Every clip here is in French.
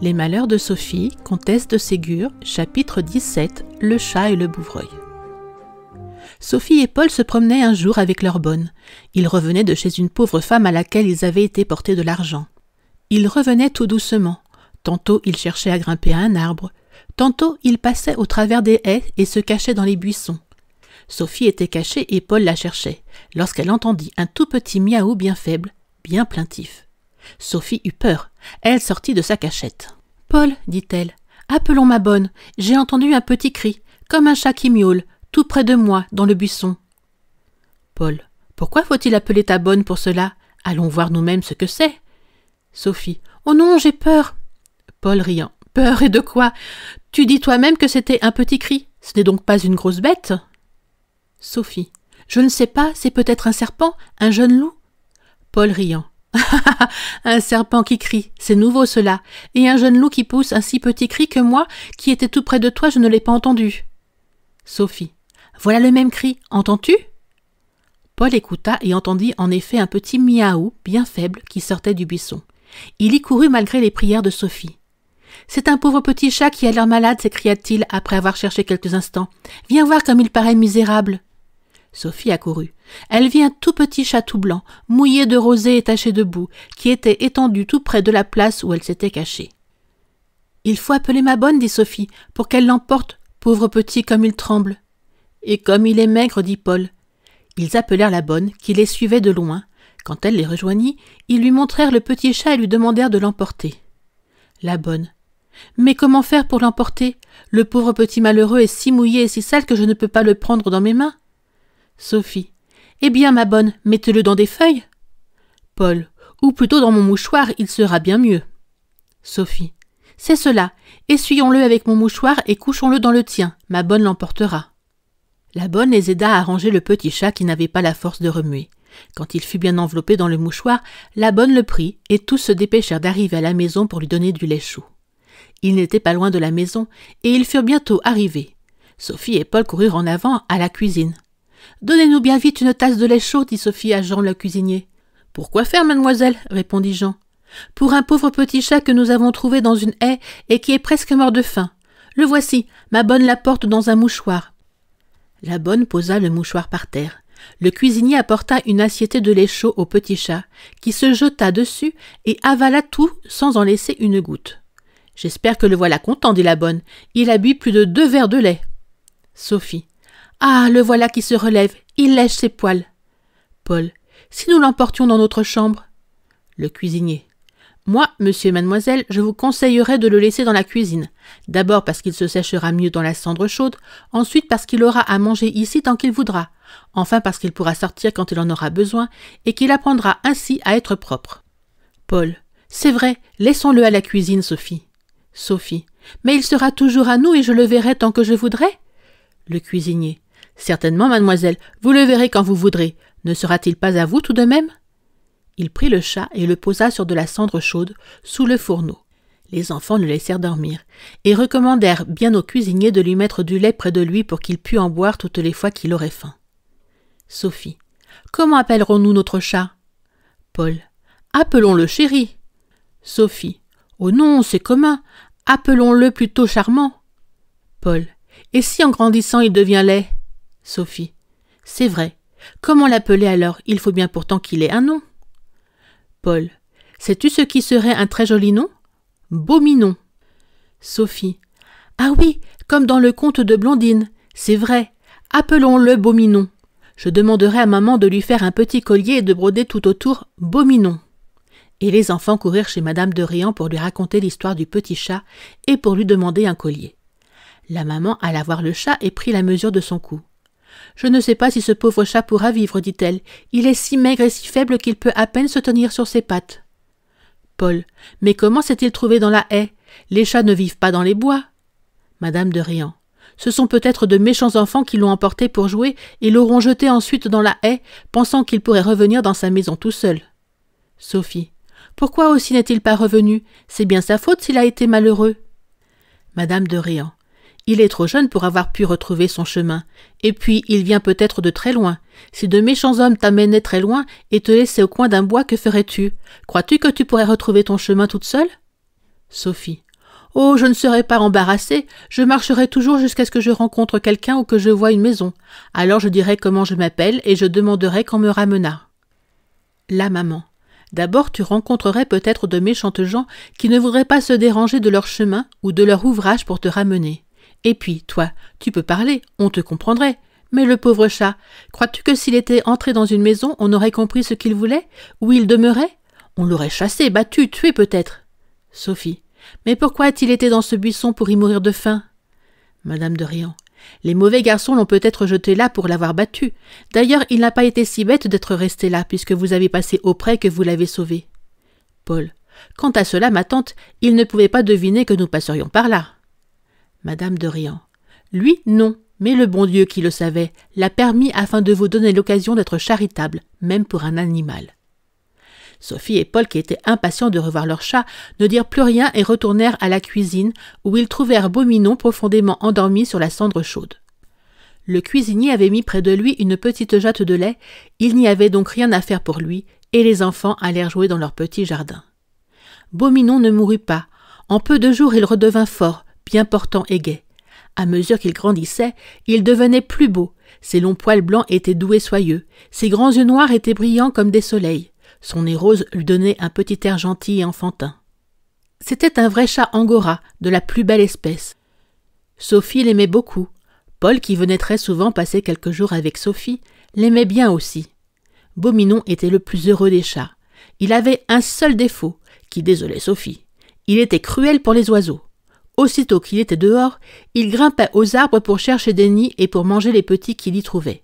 Les malheurs de Sophie, comtesse de Ségur, chapitre 17, le chat et le bouvreuil. Sophie et Paul se promenaient un jour avec leur bonne. Ils revenaient de chez une pauvre femme à laquelle ils avaient été porter de l'argent. Ils revenaient tout doucement. Tantôt ils cherchaient à grimper à un arbre, tantôt ils passaient au travers des haies et se cachaient dans les buissons. Sophie était cachée et Paul la cherchait, lorsqu'elle entendit un tout petit miaou bien faible, bien plaintif. Sophie eut peur. Elle sortit de sa cachette. « Paul, dit-elle, appelons ma bonne. J'ai entendu un petit cri, comme un chat qui miaule, tout près de moi, dans le buisson. » Paul. « Pourquoi faut-il appeler ta bonne pour cela? Allons voir nous-mêmes ce que c'est. » Sophie. « Oh non, j'ai peur. » Paul riant. « Peur et de quoi? Tu dis toi-même que c'était un petit cri. Ce n'est donc pas une grosse bête? » Sophie. « Je ne sais pas, c'est peut-être un serpent, un jeune loup. » Paul riant. « Un serpent qui crie, c'est nouveau cela, et un jeune loup qui pousse un si petit cri que moi, qui étais tout près de toi, je ne l'ai pas entendu. » Sophie. « Voilà le même cri, entends-tu » Paul écouta et entendit en effet un petit miaou bien faible qui sortait du buisson. Il y courut malgré les prières de Sophie. « C'est un pauvre petit chat qui a l'air malade, s'écria-t-il après avoir cherché quelques instants. « Viens voir comme il paraît misérable. » Sophie accourut. Elle vit un tout petit chat tout blanc, mouillé de rosée et taché de boue, qui était étendu tout près de la place où elle s'était cachée. « Il faut appeler ma bonne, dit Sophie, pour qu'elle l'emporte, pauvre petit comme il tremble. »« Et comme il est maigre, dit Paul. » Ils appelèrent la bonne, qui les suivait de loin. Quand elle les rejoignit, ils lui montrèrent le petit chat et lui demandèrent de l'emporter. La bonne. « Mais comment faire pour l'emporter? Le pauvre petit malheureux est si mouillé et si sale que je ne peux pas le prendre dans mes mains. » Sophie. « Eh bien, ma bonne, mettez-le dans des feuilles. » Paul. « Ou plutôt dans mon mouchoir, il sera bien mieux. » Sophie. « C'est cela. Essuyons-le avec mon mouchoir et couchons-le dans le tien. Ma bonne l'emportera. » La bonne les aida à arranger le petit chat qui n'avait pas la force de remuer. Quand il fut bien enveloppé dans le mouchoir, la bonne le prit et tous se dépêchèrent d'arriver à la maison pour lui donner du lait chaud. Ils n'étaient pas loin de la maison et ils furent bientôt arrivés. Sophie et Paul coururent en avant à la cuisine. « Donnez-nous bien vite une tasse de lait chaud, dit Sophie à Jean le cuisinier. »« Pourquoi faire, mademoiselle ?» répondit Jean. « Pour un pauvre petit chat que nous avons trouvé dans une haie et qui est presque mort de faim. Le voici, ma bonne l'apporte dans un mouchoir. » La bonne posa le mouchoir par terre. Le cuisinier apporta une assiette de lait chaud au petit chat, qui se jeta dessus et avala tout sans en laisser une goutte. « J'espère que le voilà content, dit la bonne. Il a bu plus de 2 verres de lait. » Sophie. « Ah, le voilà qui se relève, il lèche ses poils. » Paul. « Si nous l'emportions dans notre chambre ?» Le cuisinier. « Moi, monsieur et mademoiselle, je vous conseillerais de le laisser dans la cuisine. D'abord parce qu'il se séchera mieux dans la cendre chaude, ensuite parce qu'il aura à manger ici tant qu'il voudra, enfin parce qu'il pourra sortir quand il en aura besoin et qu'il apprendra ainsi à être propre. » Paul. « C'est vrai, laissons-le à la cuisine, Sophie. » Sophie. « Mais il sera toujours à nous et je le verrai tant que je voudrai. » Le cuisinier. « Certainement, mademoiselle, vous le verrez quand vous voudrez. Ne sera-t-il pas à vous tout de même ?» Il prit le chat et le posa sur de la cendre chaude, sous le fourneau. Les enfants le laissèrent dormir, et recommandèrent bien au cuisinier de lui mettre du lait près de lui pour qu'il pût en boire toutes les fois qu'il aurait faim. Sophie. « Comment appellerons-nous notre chat ?» Paul. « Appelons-le Chéri. » Sophie. « Oh non, c'est commun. Appelons-le plutôt Charmant. » Paul. « Et si en grandissant il devient laid ?» Sophie. « C'est vrai. Comment l'appeler alors? Il faut bien pourtant qu'il ait un nom. » Paul. « Sais-tu ce qui serait un très joli nom? Beauminon. » Sophie. « Ah oui, comme dans le conte de Blondine. C'est vrai. Appelons-le Beauminon. Je demanderai à maman de lui faire un petit collier et de broder tout autour Beauminon. » Et les enfants coururent chez madame de Réan pour lui raconter l'histoire du petit chat et pour lui demander un collier. La maman alla voir le chat et prit la mesure de son cou. « Je ne sais pas si ce pauvre chat pourra vivre, dit-elle. Il est si maigre et si faible qu'il peut à peine se tenir sur ses pattes. » Paul. « Mais comment s'est-il trouvé dans la haie? Les chats ne vivent pas dans les bois. » Madame de Réan. « Ce sont peut-être de méchants enfants qui l'ont emporté pour jouer et l'auront jeté ensuite dans la haie, pensant qu'il pourrait revenir dans sa maison tout seul. » Sophie. « Pourquoi aussi n'est-il pas revenu? C'est bien sa faute s'il a été malheureux. » Madame de Réan. Il est trop jeune pour avoir pu retrouver son chemin. Et puis, il vient peut-être de très loin. Si de méchants hommes t'amèneaient très loin et te laissaient au coin d'un bois, que ferais-tu? Crois-tu que tu pourrais retrouver ton chemin toute seule? Sophie. Oh, je ne serai pas embarrassée, je marcherai toujours jusqu'à ce que je rencontre quelqu'un ou que je voie une maison. Alors je dirai comment je m'appelle et je demanderai qu'on me ramena. La maman. D'abord tu rencontrerais peut-être de méchantes gens qui ne voudraient pas se déranger de leur chemin ou de leur ouvrage pour te ramener. Et puis, toi, tu peux parler, on te comprendrait. Mais le pauvre chat, crois-tu que s'il était entré dans une maison, on aurait compris ce qu'il voulait? Où il demeurait? On l'aurait chassé, battu, tué peut-être. Sophie. Mais pourquoi a-t-il été dans ce buisson pour y mourir de faim? Madame de Riant. Les mauvais garçons l'ont peut-être jeté là pour l'avoir battu. D'ailleurs, il n'a pas été si bête d'être resté là, puisque vous avez passé auprès que vous l'avez sauvé. Paul. Quant à cela, ma tante, il ne pouvait pas deviner que nous passerions par là. Madame de Riant. Lui, non, mais le bon Dieu qui le savait l'a permis afin de vous donner l'occasion d'être charitable, même pour un animal. Sophie et Paul, qui étaient impatients de revoir leur chat, ne dirent plus rien et retournèrent à la cuisine, où ils trouvèrent Beau Minon profondément endormi sur la cendre chaude. Le cuisinier avait mis près de lui une petite jatte de lait, il n'y avait donc rien à faire pour lui, et les enfants allèrent jouer dans leur petit jardin. Beau Minon ne mourut pas. En peu de jours, il redevint fort, bien portant et gai. À mesure qu'il grandissait, il devenait plus beau. Ses longs poils blancs étaient doux et soyeux. Ses grands yeux noirs étaient brillants comme des soleils. Son nez rose lui donnait un petit air gentil et enfantin. C'était un vrai chat angora, de la plus belle espèce. Sophie l'aimait beaucoup. Paul, qui venait très souvent passer quelques jours avec Sophie, l'aimait bien aussi. Beau Minon était le plus heureux des chats. Il avait un seul défaut, qui désolait Sophie. Il était cruel pour les oiseaux. Aussitôt qu'il était dehors, il grimpait aux arbres pour chercher des nids et pour manger les petits qu'il y trouvait.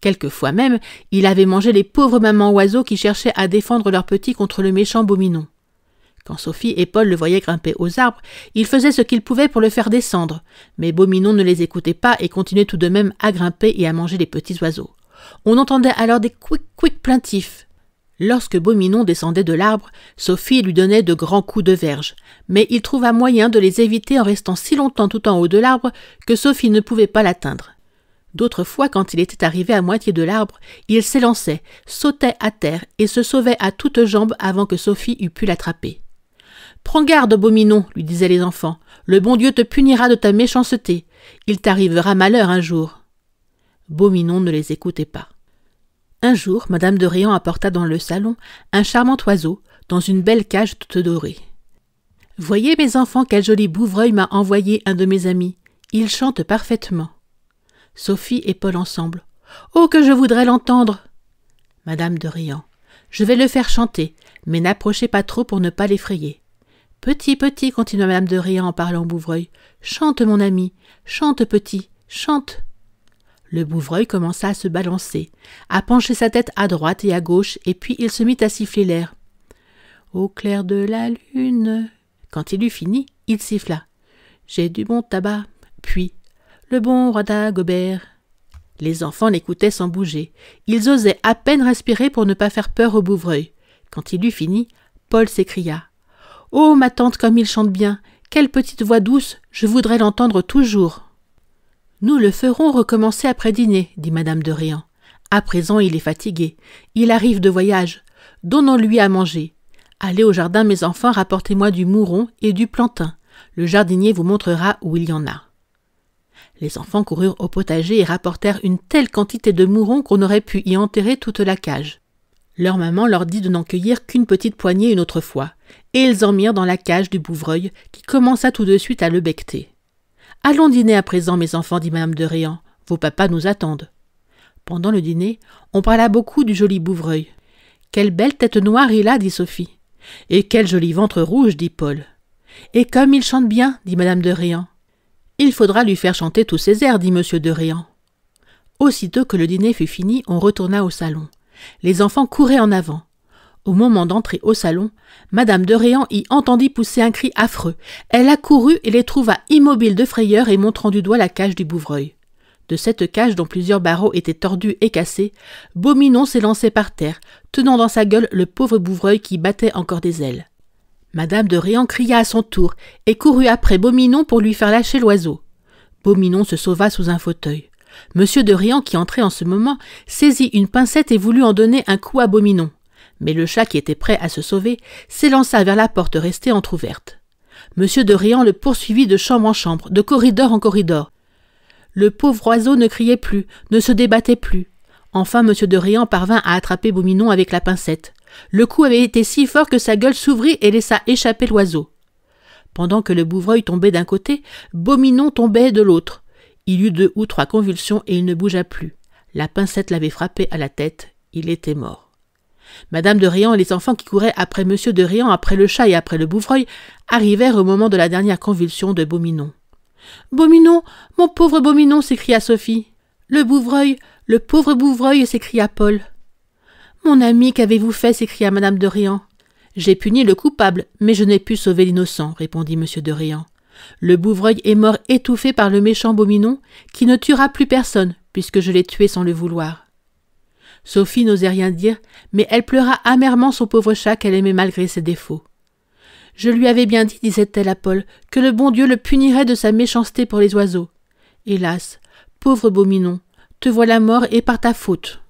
Quelquefois même, il avait mangé les pauvres mamans oiseaux qui cherchaient à défendre leurs petits contre le méchant Beau Minon. Quand Sophie et Paul le voyaient grimper aux arbres, ils faisaient ce qu'ils pouvaient pour le faire descendre, mais Beau Minon ne les écoutait pas et continuait tout de même à grimper et à manger les petits oiseaux. On entendait alors des couic-couic plaintifs. Lorsque Beau Minon descendait de l'arbre, Sophie lui donnait de grands coups de verge, mais il trouva moyen de les éviter en restant si longtemps tout en haut de l'arbre que Sophie ne pouvait pas l'atteindre. D'autres fois, quand il était arrivé à moitié de l'arbre, il s'élançait, sautait à terre et se sauvait à toutes jambes avant que Sophie eût pu l'attraper. « Prends garde, Beau Minon, lui disaient les enfants, le bon Dieu te punira de ta méchanceté. Il t'arrivera malheur un jour. » Beau Minon ne les écoutait pas. Un jour, Madame de Riant apporta dans le salon un charmant oiseau, dans une belle cage toute dorée. « Voyez, mes enfants, quel joli bouvreuil m'a envoyé un de mes amis. Il chante parfaitement. » Sophie et Paul ensemble. « Oh, que je voudrais l'entendre !» Madame de Riant. « Je vais le faire chanter, mais n'approchez pas trop pour ne pas l'effrayer. »« Petit, petit, continua Madame de Riant en parlant au bouvreuil. Chante, mon ami, chante, petit, chante. » Le bouvreuil commença à se balancer, à pencher sa tête à droite et à gauche, et puis il se mit à siffler l'air. « Au clair de la lune. » Quand il eut fini, il siffla. « J'ai du bon tabac. » Puis le bon roi d'Agobert. Les enfants l'écoutaient sans bouger. Ils osaient à peine respirer pour ne pas faire peur au bouvreuil. Quand il eut fini, Paul s'écria. « Oh, ma tante, comme il chante bien! Quelle petite voix douce! Je voudrais l'entendre toujours. »« Nous le ferons recommencer après dîner, dit Madame de Riant. À présent, il est fatigué. Il arrive de voyage. Donnons-lui à manger. Allez au jardin, mes enfants, rapportez-moi du mouron et du plantain. Le jardinier vous montrera où il y en a. » Les enfants coururent au potager et rapportèrent une telle quantité de mourons qu'on aurait pu y enterrer toute la cage. Leur maman leur dit de n'en cueillir qu'une petite poignée une autre fois, et ils en mirent dans la cage du bouvreuil, qui commença tout de suite à le becqueter. « Allons dîner à présent, mes enfants, dit Madame de Riant. Vos papas nous attendent. » Pendant le dîner, on parla beaucoup du joli bouvreuil. « Quelle belle tête noire il a, dit Sophie. »« Et quel joli ventre rouge, dit Paul. »« Et comme il chante bien, dit Madame de Riant. »« Il faudra lui faire chanter tous ses airs, dit Monsieur de Riant. » Aussitôt que le dîner fut fini, on retourna au salon. Les enfants couraient en avant. Au moment d'entrer au salon, Madame de Riant y entendit pousser un cri affreux. Elle accourut et les trouva immobiles de frayeur et montrant du doigt la cage du bouvreuil. De cette cage, dont plusieurs barreaux étaient tordus et cassés, Beau Minon s'élançait par terre, tenant dans sa gueule le pauvre bouvreuil qui battait encore des ailes. Madame de Riant cria à son tour et courut après Beau Minon pour lui faire lâcher l'oiseau. Beau Minon se sauva sous un fauteuil. Monsieur de Riant, qui entrait en ce moment, saisit une pincette et voulut en donner un coup à Beau Minon. Mais le chat, qui était prêt à se sauver, s'élança vers la porte restée entr'ouverte. Monsieur de Réan le poursuivit de chambre en chambre, de corridor en corridor. Le pauvre oiseau ne criait plus, ne se débattait plus. Enfin, monsieur de Réan parvint à attraper Beauminon avec la pincette. Le coup avait été si fort que sa gueule s'ouvrit et laissa échapper l'oiseau. Pendant que le bouvreuil tombait d'un côté, Beauminon tombait de l'autre. Il eut 2 ou 3 convulsions et il ne bougea plus. La pincette l'avait frappé à la tête. Il était mort. Madame de Réan et les enfants qui couraient après monsieur de Réan, après le chat et après le bouvreuil, arrivèrent au moment de la dernière convulsion de Beauminon. « Beauminon, mon pauvre Beauminon !» s'écria Sophie. « Le bouvreuil, le pauvre bouvreuil !» s'écria Paul. « Mon ami, qu'avez-vous fait ?» s'écria madame de Réan. « J'ai puni le coupable, mais je n'ai pu sauver l'innocent, » répondit monsieur de Réan. « Le bouvreuil est mort étouffé par le méchant Beauminon, qui ne tuera plus personne, puisque je l'ai tué sans le vouloir. » Sophie n'osait rien dire, mais elle pleura amèrement son pauvre chat qu'elle aimait malgré ses défauts. « Je lui avais bien dit, disait-elle à Paul, que le bon Dieu le punirait de sa méchanceté pour les oiseaux. Hélas, pauvre Beauminon, te voilà mort et par ta faute. »